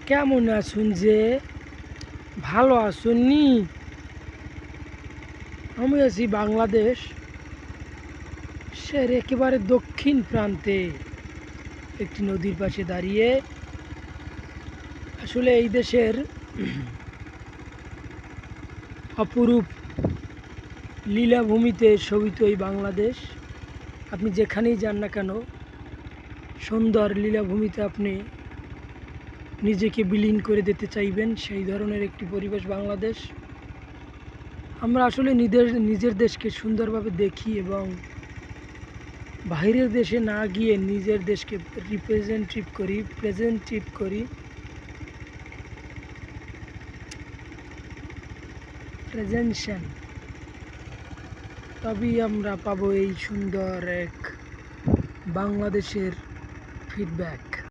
কেমন আছেন যে? ভালো আছেন নি? আমি আছি বাংলাদেশ সের একেবারে দক্ষিণ প্রান্তে একটি নদীর পাশে দাঁড়িয়ে। আসলে এই দেশের অপরূপ লীলাভূমিতে শোভিত এই বাংলাদেশ। আপনি যেখানেই যান না কেন, সুন্দর লীলাভূমিতে আপনি নিজেকে বিলীন করে দিতে চাইবেন, সেই ধরনের একটি পরিবেশ বাংলাদেশ। আমরা আসলে নিজের দেশকে সুন্দরভাবে দেখি এবং বাইরের দেশে না গিয়ে নিজের দেশকে প্রেজেন্টেটিভ করি প্রেজেন্টেশন, তবেই আমরা পাবো এই সুন্দর এক বাংলাদেশের ফিডব্যাক।